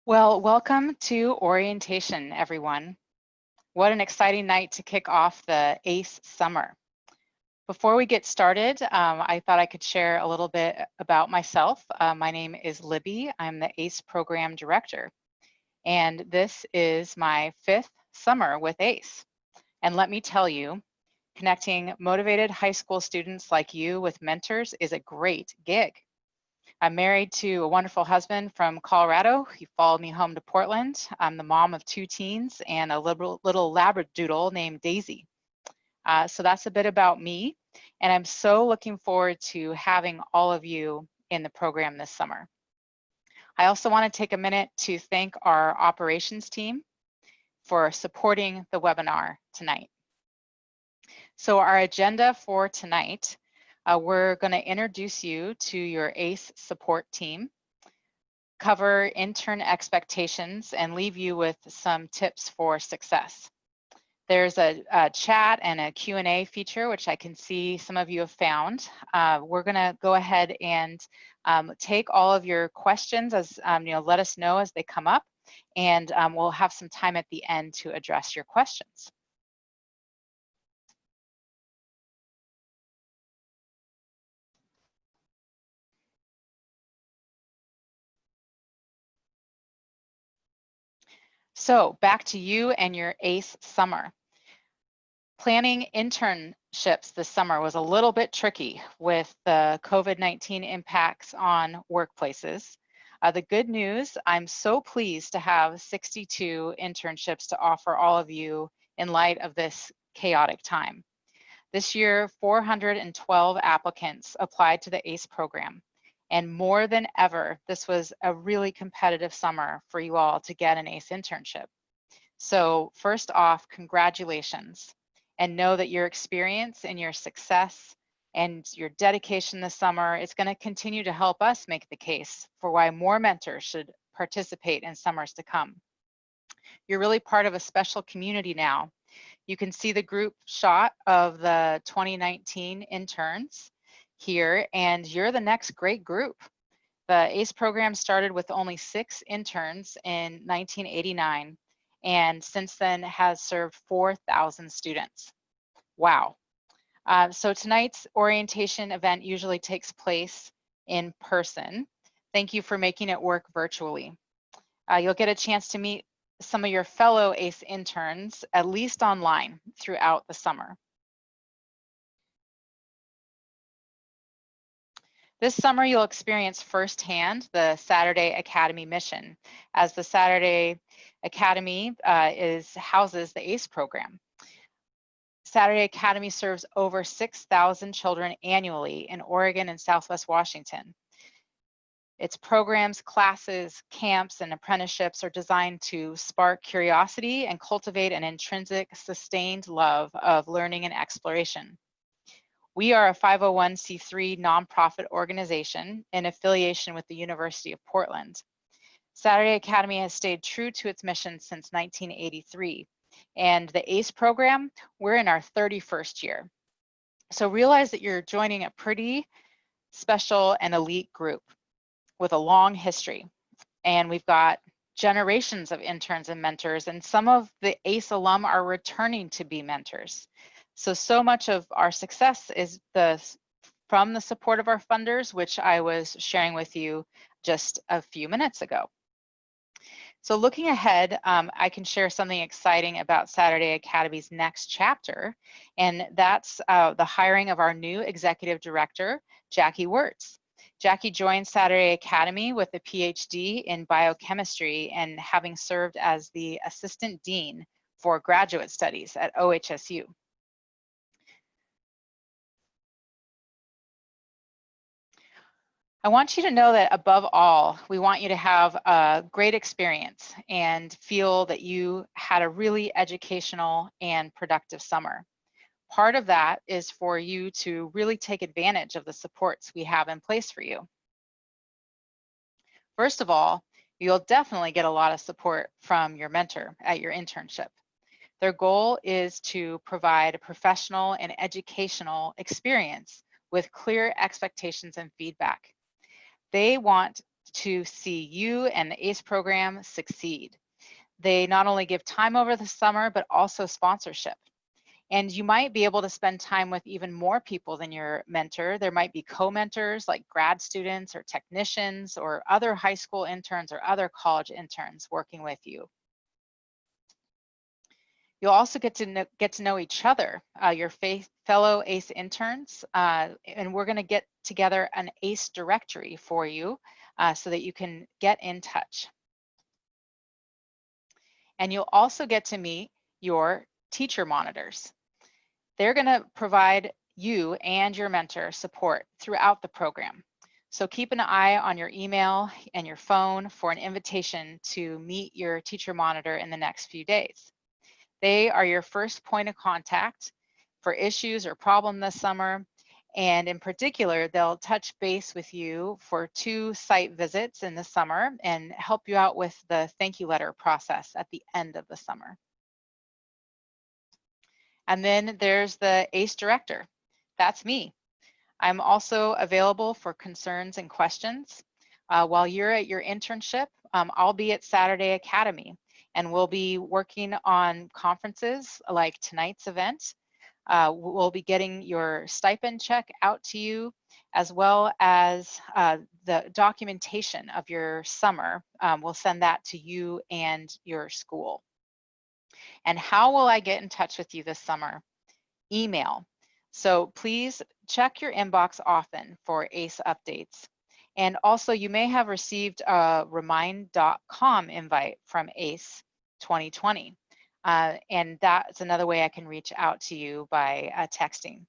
Well, welcome to orientation, everyone. What an exciting night to kick off the ACE summer. Before we get started, I thought I could share a little bit about myself. My name is Libby. I'm the ACE program director, and this is my 5th summer with ACE. And let me tell you, connecting motivated high school students like you with mentors is a great gig. I'm married to a wonderful husband from Colorado. He followed me home to Portland. I'm the mom of 2 teens and a little labradoodle named Daisy. So that's a bit about me, and I'm so looking forward to having all of you in the program this summer. I also want to take a minute to thank our operations team for supporting the webinar tonight. So our agenda for tonight, we're going to introduce you to your ACE support team, cover intern expectations, and leave you with some tips for success. There's a chat and a Q&A feature, which I can see some of you have found. We're going to go ahead and take all of your questions as let us know as they come up, and we'll have some time at the end to address your questions. So back to you and your ACE summer. Planning internships this summer was a little bit tricky with the COVID-19 impacts on workplaces. The good news, I'm so pleased to have 62 internships to offer all of you in light of this chaotic time. This year, 412 applicants applied to the ACE program. And more than ever, this was a really competitive summer for you all to get an ACE internship. So first off, congratulations, and know that your experience and your success and your dedication this summer is going to continue to help us make the case for why more mentors should participate in summers to come. You're really part of a special community now. You can see the group shot of the 2019 interns here, and you're the next great group. The ACE program started with only 6 interns in 1989, and since then has served 4,000 students. Wow. So tonight's orientation event usually takes place in person. Thank you for making it work virtually. You'll get a chance to meet some of your fellow ACE interns, at least online, throughout the summer. This summer, you'll experience firsthand the Saturday Academy mission, as the Saturday Academy houses the ACE program. Saturday Academy serves over 6,000 children annually in Oregon and Southwest Washington. Its programs, classes, camps, and apprenticeships are designed to spark curiosity and cultivate an intrinsic, sustained love of learning and exploration. We are a 501c3 nonprofit organization in affiliation with the University of Portland. Saturday Academy has stayed true to its mission since 1983. And the ACE program, we're in our 31st year. So realize that you're joining a pretty special and elite group with a long history. And we've got generations of interns and mentors, and some of the ACE alum are returning to be mentors. So much of our success is from the support of our funders, which I was sharing with you just a few minutes ago. So looking ahead, I can share something exciting about Saturday Academy's next chapter, and that's the hiring of our new executive director, Jackie Wirtz. Jackie joined Saturday Academy with a PhD in biochemistry and having served as the assistant dean for graduate studies at OHSU. I want you to know that above all, we want you to have a great experience and feel that you had a really educational and productive summer. Part of that is for you to really take advantage of the supports we have in place for you. First of all, you'll definitely get a lot of support from your mentor at your internship. Their goal is to provide a professional and educational experience with clear expectations and feedback. They want to see you and the ACE program succeed. They not only give time over the summer, but also sponsorship. And you might be able to spend time with even more people than your mentor. There might be co-mentors like grad students or technicians or other high school interns or other college interns working with you. You'll also get to know each other, your fellow ACE interns, and we're going to get together an ACE directory for you so that you can get in touch. And you'll also get to meet your teacher monitors. They're going to provide you and your mentor support throughout the program. So keep an eye on your email and your phone for an invitation to meet your teacher monitor in the next few days. They are your first point of contact for issues or problem this summer. And in particular, they'll touch base with you for 2 site visits in the summer and help you out with the thank you letter process at the end of the summer. And then there's the ACE director. That's me. I'm also available for concerns and questions. While you're at your internship, I'll be at Saturday Academy, and we'll be working on conferences like tonight's event. We'll be getting your stipend check out to you, as well as the documentation of your summer. We'll send that to you and your school. And how will I get in touch with you this summer? Email. So please check your inbox often for ACE updates. And also you may have received a remind.com invite from ACE 2020. And that's another way I can reach out to you by texting.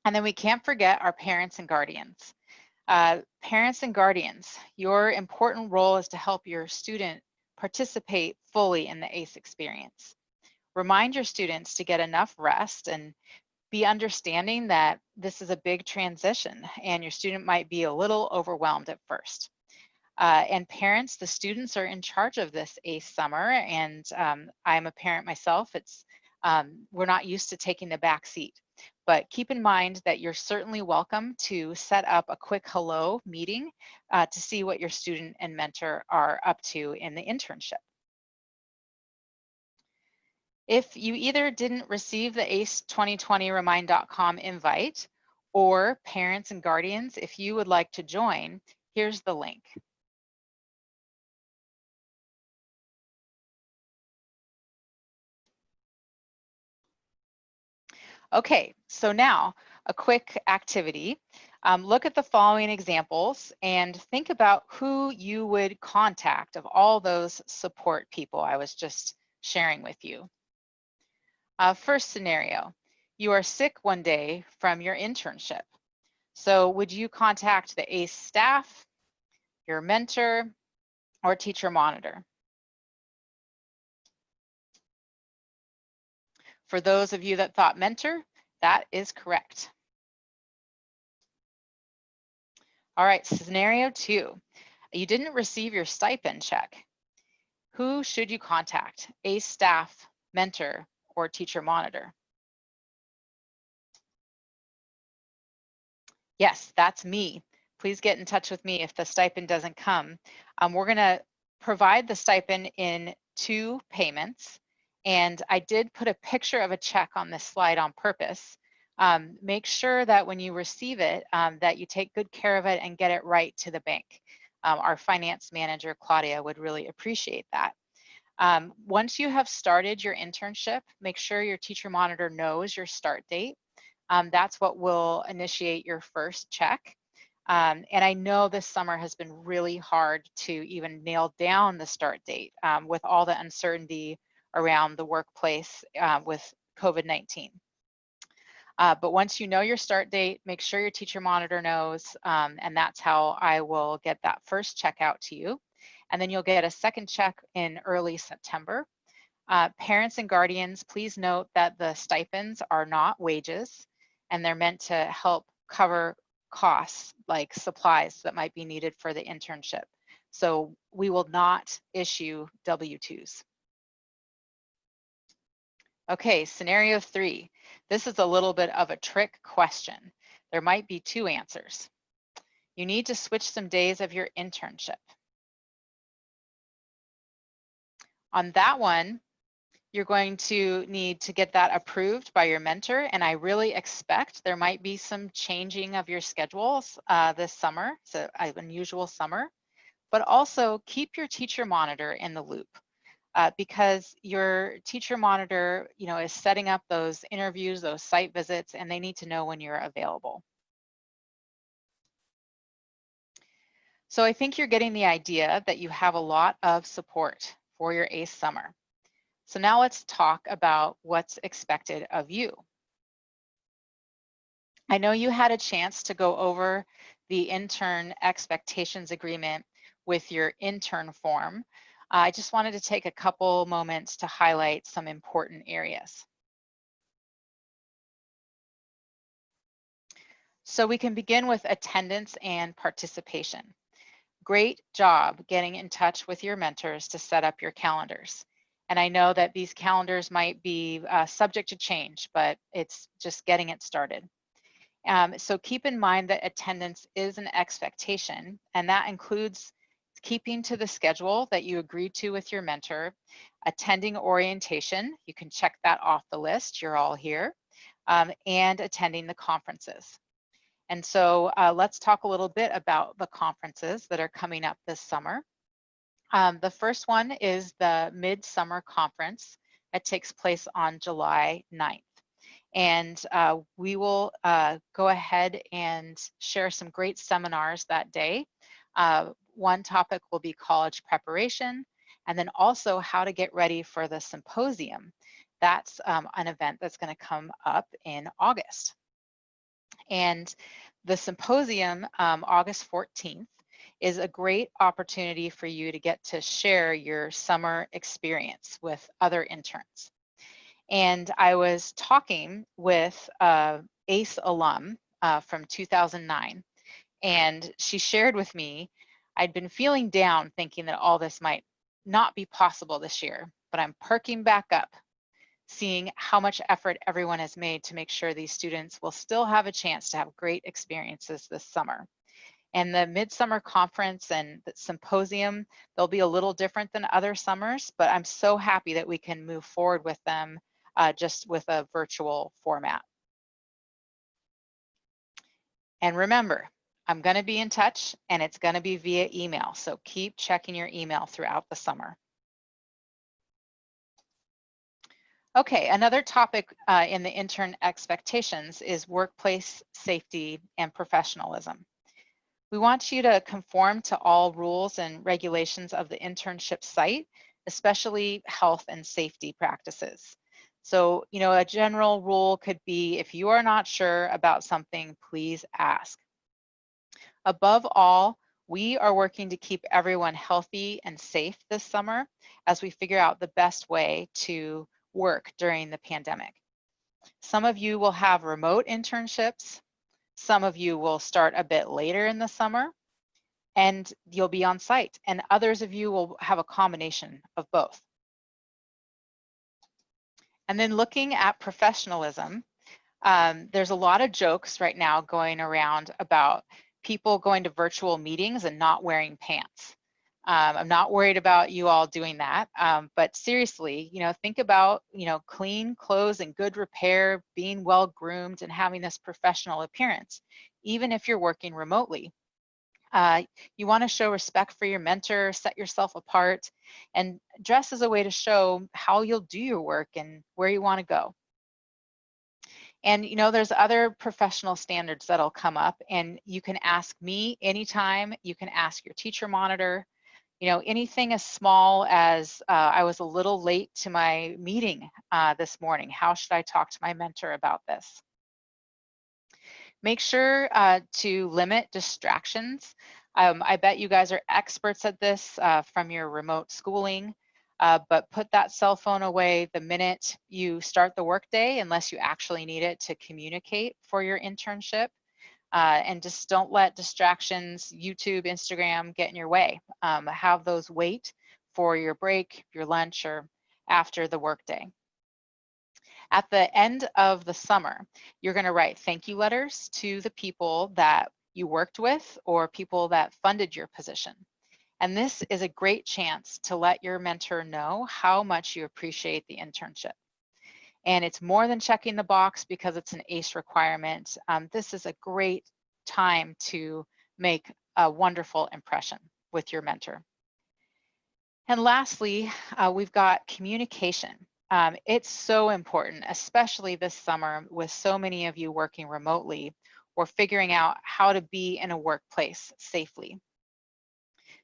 And then we can't forget our parents and guardians. Parents and guardians, your important role is to help your student participate fully in the ACE experience. Remind your students to get enough rest and be understanding that this is a big transition and your student might be a little overwhelmed at first. And parents, the students are in charge of this ACE summer, and I'm a parent myself. We're not used to taking the back seat, but keep in mind that you're certainly welcome to set up a quick hello meeting to see what your student and mentor are up to in the internship. If you either didn't receive the ACE 2020 remind.com invite, or parents and guardians, if you would like to join, here's the link. Okay, so now a quick activity. Look at the following examples and think about who you would contact of all those support people I was just sharing with you. First scenario, you are sick one day from your internship. So would you contact the ACE staff, your mentor, or teacher monitor? For those of you that thought mentor, that is correct. All right, scenario 2, you didn't receive your stipend check. Who should you contact? ACE staff, mentor, or teacher monitor? Yes, that's me. Please get in touch with me if the stipend doesn't come. We're gonna provide the stipend in 2 payments, and I did put a picture of a check on this slide on purpose. Make sure that when you receive it, that you take good care of it and get it right to the bank. Our finance manager, Claudia, would really appreciate that. Once you have started your internship, make sure your teacher monitor knows your start date. That's what will initiate your first check. And I know this summer has been really hard to even nail down the start date with all the uncertainty around the workplace with COVID-19. But once you know your start date, make sure your teacher monitor knows, and that's how I will get that first check out to you. And then you'll get a second check in early September. Parents and guardians, please note that the stipends are not wages, and they're meant to help cover costs like supplies that might be needed for the internship. So we will not issue W-2s. Okay, scenario 3. This is a little bit of a trick question. There might be 2 answers. You need to switch some days of your internship. On that one, you're going to need to get that approved by your mentor, and I really expect there might be some changing of your schedules this summer. It's an unusual summer, but also keep your teacher monitor in the loop. Because your teacher monitor, is setting up those interviews, those site visits, and they need to know when you're available. So I think you're getting the idea that you have a lot of support for your ACE summer. So now let's talk about what's expected of you. I know you had a chance to go over the Intern Expectations Agreement with your intern form. I just wanted to take a couple moments to highlight some important areas. So we can begin with attendance and participation. Great job getting in touch with your mentors to set up your calendars. And I know that these calendars might be subject to change, but it's just getting it started. So keep in mind that attendance is an expectation, and that includes keeping to the schedule that you agreed to with your mentor, attending orientation, you can check that off the list, you're all here, and attending the conferences. And so let's talk a little bit about the conferences that are coming up this summer. The first one is the Midsummer Conference that takes place on July 9th. And we will go ahead and share some great seminars that day. One topic will be college preparation, and then also how to get ready for the symposium. That's an event that's going to come up in August. And the symposium, August 14th, is a great opportunity for you to get to share your summer experience with other interns. And I was talking with ACE alum from 2009, and she shared with me, I'd been feeling down thinking that all this might not be possible this year, but I'm perking back up, seeing how much effort everyone has made to make sure these students will still have a chance to have great experiences this summer. And the Midsummer Conference and the symposium, they'll be a little different than other summers, but I'm so happy that we can move forward with them just with a virtual format. And remember, I'm going to be in touch, and it's going to be via email, so keep checking your email throughout the summer. Okay, another topic in the intern expectations is workplace safety and professionalism. We want you to conform to all rules and regulations of the internship site, especially health and safety practices. So, a general rule could be if you are not sure about something, please ask. Above all, we are working to keep everyone healthy and safe this summer as we figure out the best way to work during the pandemic. Some of you will have remote internships. Some of you will start a bit later in the summer, and you'll be on site. And others of you will have a combination of both. And then looking at professionalism, there's a lot of jokes right now going around about people going to virtual meetings and not wearing pants. I'm not worried about you all doing that, but seriously, think about, clean clothes and good repair, being well groomed and having this professional appearance, even if you're working remotely. You want to show respect for your mentor, set yourself apart, and dress as a way to show how you'll do your work and where you want to go. And there's other professional standards that'll come up, and you can ask me anytime. You can ask your teacher monitor. Anything as small as I was a little late to my meeting this morning. How should I talk to my mentor about this? Make sure to limit distractions. I bet you guys are experts at this from your remote schooling, but put that cell phone away the minute you start the workday, unless you actually need it to communicate for your internship. And just don't let distractions, YouTube, Instagram get in your way. Have those wait for your break, your lunch, or after the workday. At the end of the summer, you're going to write thank you letters to the people that you worked with or people that funded your position. And this is a great chance to let your mentor know how much you appreciate the internship. And it's more than checking the box because it's an ACE requirement. This is a great time to make a wonderful impression with your mentor. And lastly, we've got communication. It's so important, especially this summer with so many of you working remotely or figuring out how to be in a workplace safely.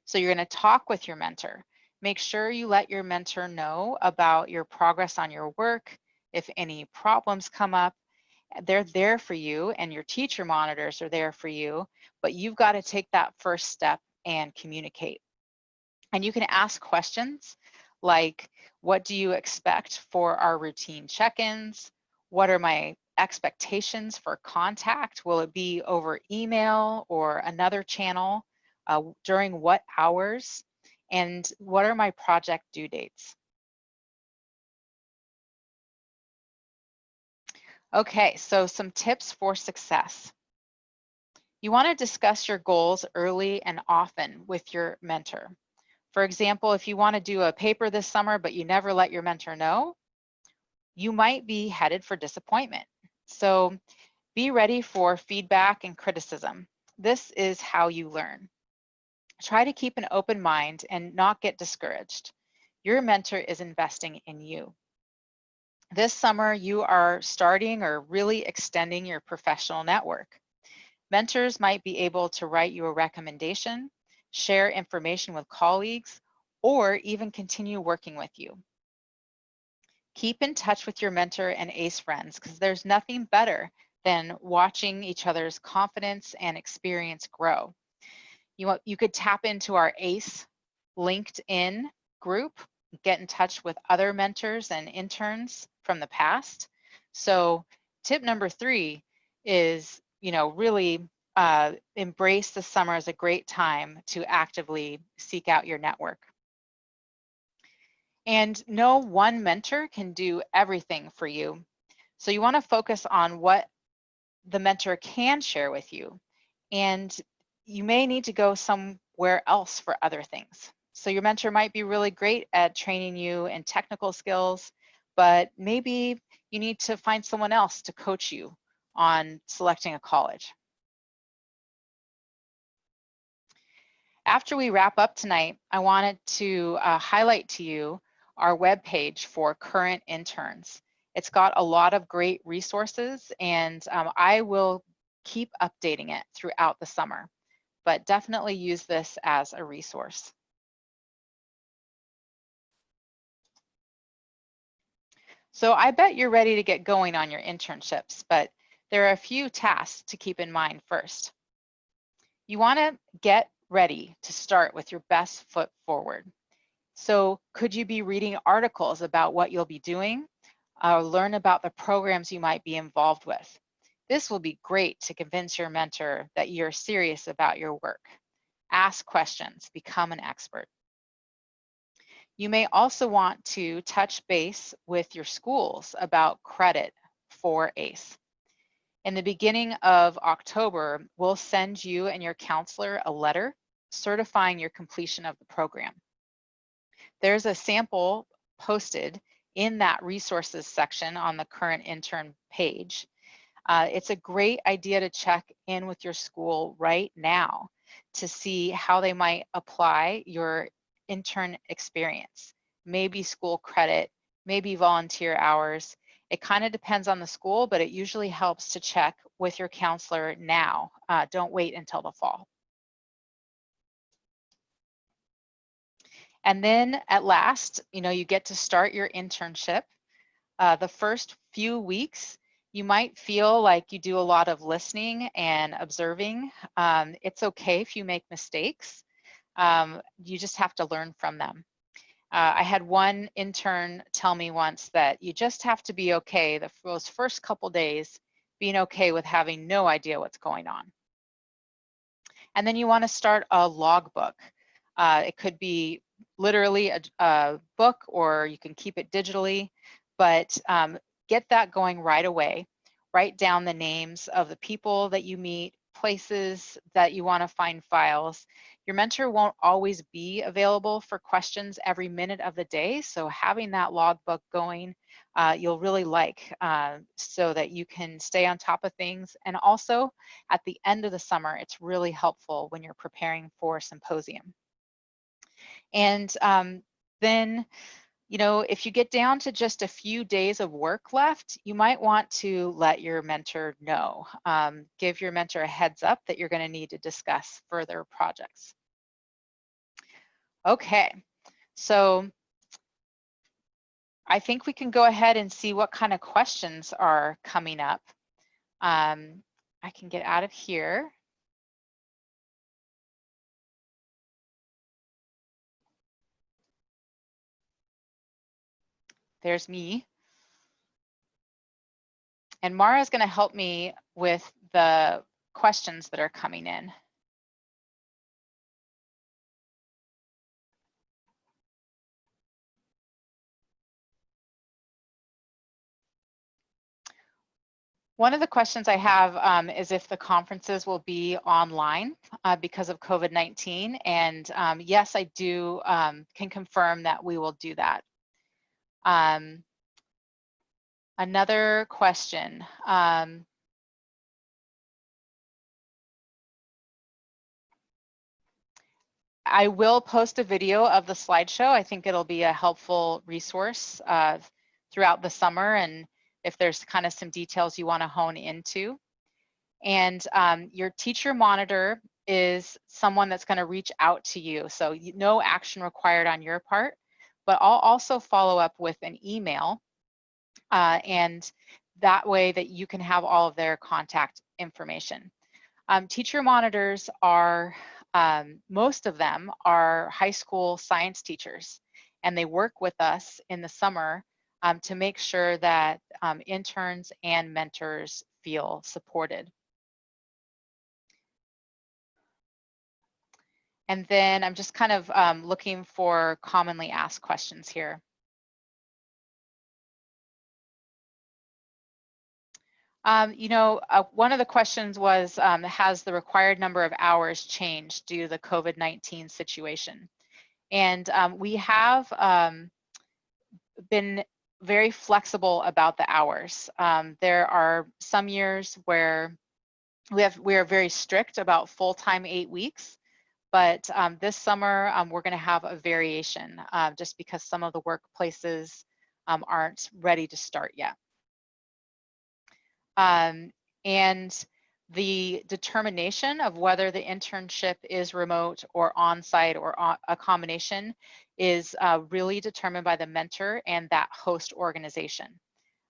So you're going to talk with your mentor. Make sure you let your mentor know about your progress on your work. If any problems come up, they're there for you, and your teacher monitors are there for you, but you've got to take that first step and communicate. And you can ask questions like, what do you expect for our routine check-ins? What are my expectations for contact? Will it be over email or another channel? During what hours? And what are my project due dates? Okay, so some tips for success. You want to discuss your goals early and often with your mentor. For example, if you want to do a paper this summer, but you never let your mentor know, you might be headed for disappointment. So be ready for feedback and criticism. This is how you learn. Try to keep an open mind and not get discouraged. Your mentor is investing in you. This summer, you are starting or really extending your professional network. Mentors might be able to write you a recommendation, share information with colleagues, or even continue working with you. Keep in touch with your mentor and ACE friends because there's nothing better than watching each other's confidence and experience grow. You could tap into our ACE LinkedIn group, get in touch with other mentors and interns from the past. So tip number 3 is, really embrace the summer as a great time to actively seek out your network. And no one mentor can do everything for you. So you want to focus on what the mentor can share with you. And you may need to go somewhere else for other things. So your mentor might be really great at training you in technical skills, but maybe you need to find someone else to coach you on selecting a college. After we wrap up tonight, I wanted to highlight to you our webpage for current interns. It's got a lot of great resources, and I will keep updating it throughout the summer, but definitely use this as a resource. So I bet you're ready to get going on your internships, but there are a few tasks to keep in mind first. You want to get ready to start with your best foot forward. So could you be reading articles about what you'll be doing or learn about the programs you might be involved with? This will be great to convince your mentor that you're serious about your work. Ask questions, become an expert. You may also want to touch base with your schools about credit for ACE. In the beginning of October, we'll send you and your counselor a letter certifying your completion of the program. There's a sample posted in that resources section on the current intern page. It's a great idea to check in with your school right now to see how they might apply your intern experience. Maybe school credit, maybe volunteer hours. It kind of depends on the school, but it usually helps to check with your counselor now. Don't wait until the fall. And then at last, you get to start your internship. The first few weeks, you might feel like you do a lot of listening and observing. It's okay if you make mistakes. You just have to learn from them. I had one intern tell me once that you just have to be okay those first couple days, being okay with having no idea what's going on. And then you want to start a logbook. It could be literally a book, or you can keep it digitally, but get that going right away. Write down the names of the people that you meet, places that you want to find files. Your mentor won't always be available for questions every minute of the day, so having that logbook going, you'll really like, so that you can stay on top of things. And also at the end of the summer, it's really helpful when you're preparing for symposium. And then, you know, if you get down to just a few days of work left, you might want to let your mentor know. Give your mentor a heads up that you're going to need to discuss further projects. Okay, so I think we can go ahead and see what kind of questions are coming up. I can get out of here. There's me. And Mara is going to help me with the questions that are coming in. One of the questions I have is if the conferences will be online because of COVID-19. And yes, I do can confirm that we will do that. Another question. I will post a video of the slideshow. I think it'll be a helpful resource throughout the summer, and if there's kind of some details you want to hone into. And your teacher monitor is someone that's going to reach out to you. So no action required on your part, but I'll also follow up with an email, and that way that you can have all of their contact information. Teacher monitors are, most of them are high school science teachers, and they work with us in the summer to make sure that interns and mentors feel supported. And then I'm just kind of looking for commonly asked questions here. You know, one of the questions was, has the required number of hours changed due to the COVID-19 situation? And we have been very flexible about the hours. There are some years where we are very strict about full-time 8 weeks, but this summer we're going to have a variation just because some of the workplaces aren't ready to start yet. And the determination of whether the internship is remote or on-site or a combination is really determined by the mentor and that host organization.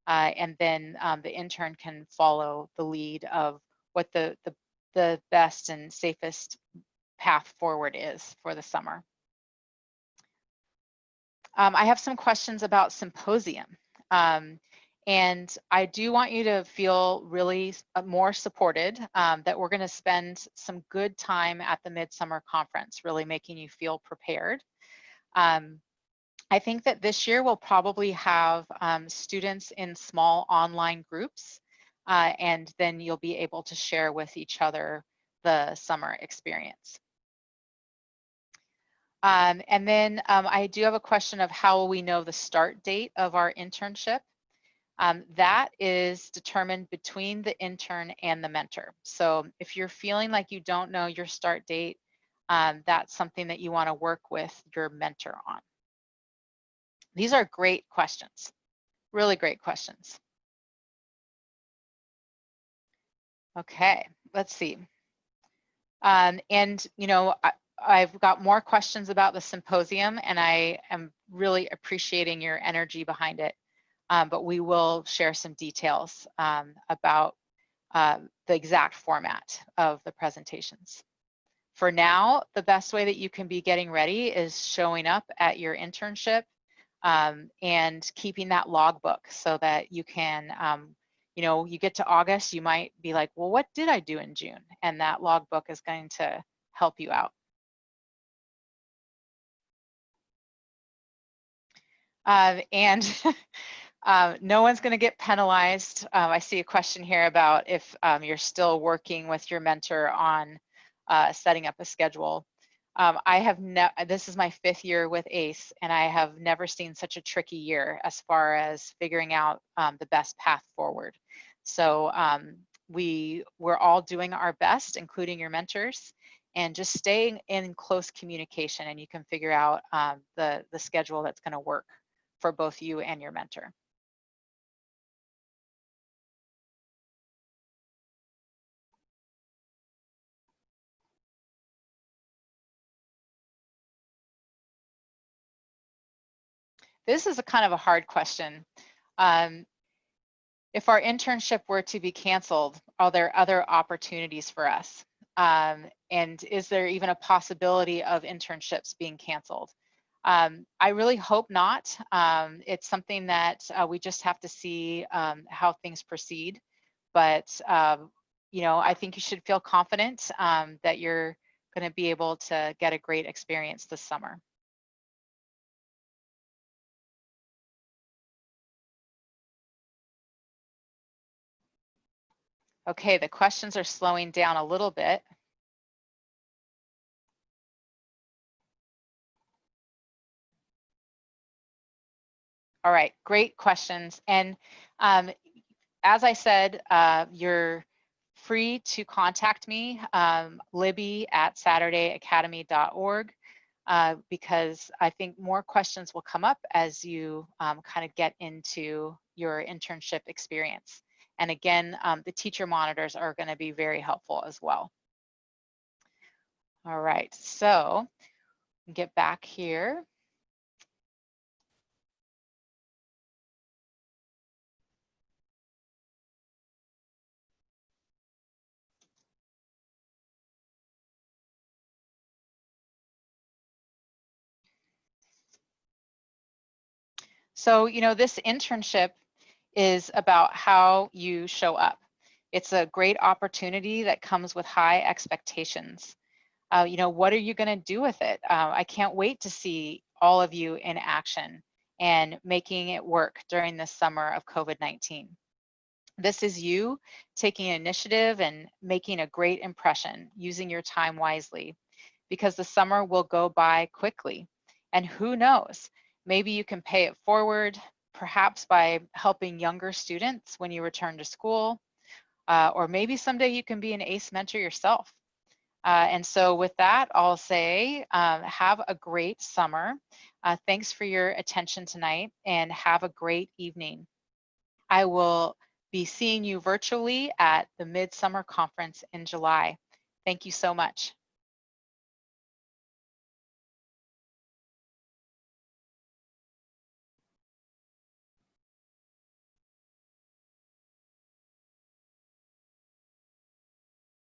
And then the intern can follow the lead of what the best and safest path forward is for the summer. I have some questions about symposium. And I do want you to feel really more supported, that we're going to spend some good time at the Midsummer Conference, really making you feel prepared. I think that this year we'll probably have students in small online groups, and then you'll be able to share with each other the summer experience. And then I do have a question of how will we know the start date of our internship? That is determined between the intern and the mentor. So if you're feeling like you don't know your start date, that's something that you want to work with your mentor on. These are great questions, really great questions. Okay, let's see. And you know, I've got more questions about the symposium, and I am really appreciating your energy behind it. But we will share some details about the exact format of the presentations. For now, the best way that you can be getting ready is showing up at your internship and keeping that logbook so that you can, you know, you get to August, you might be like, well, what did I do in June? And that logbook is going to help you out. And No one's going to get penalized. I see a question here about if you're still working with your mentor on setting up a schedule. This is my 5th year with ACE, and I have never seen such a tricky year as far as figuring out the best path forward. So we're all doing our best, including your mentors, and just staying in close communication, and you can figure out the schedule that's going to work for both you and your mentor. This is a kind of a hard question. If our internship were to be canceled, are there other opportunities for us? And is there even a possibility of internships being canceled? I really hope not. It's something that we just have to see how things proceed. But, you know, I think you should feel confident that you're going to be able to get a great experience this summer. Okay, the questions are slowing down a little bit. All right, great questions. And as I said, you're free to contact me, libby@saturdayacademy.org, because I think more questions will come up as you kind of get into your internship experience. And again, the teacher monitors are going to be very helpful as well. All right, so get back here. So, you know, this internship is about how you show up. It's a great opportunity that comes with high expectations. You know, what are you going to do with it? I can't wait to see all of you in action and making it work during this summer of COVID-19. This is you taking initiative and making a great impression, using your time wisely, because the summer will go by quickly. And who knows, maybe you can pay it forward, perhaps by helping younger students when you return to school, or maybe someday you can be an ACE mentor yourself. And so with that, I'll say have a great summer. Thanks for your attention tonight, and have a great evening. I will be seeing you virtually at the Midsummer Conference in July. Thank you so much.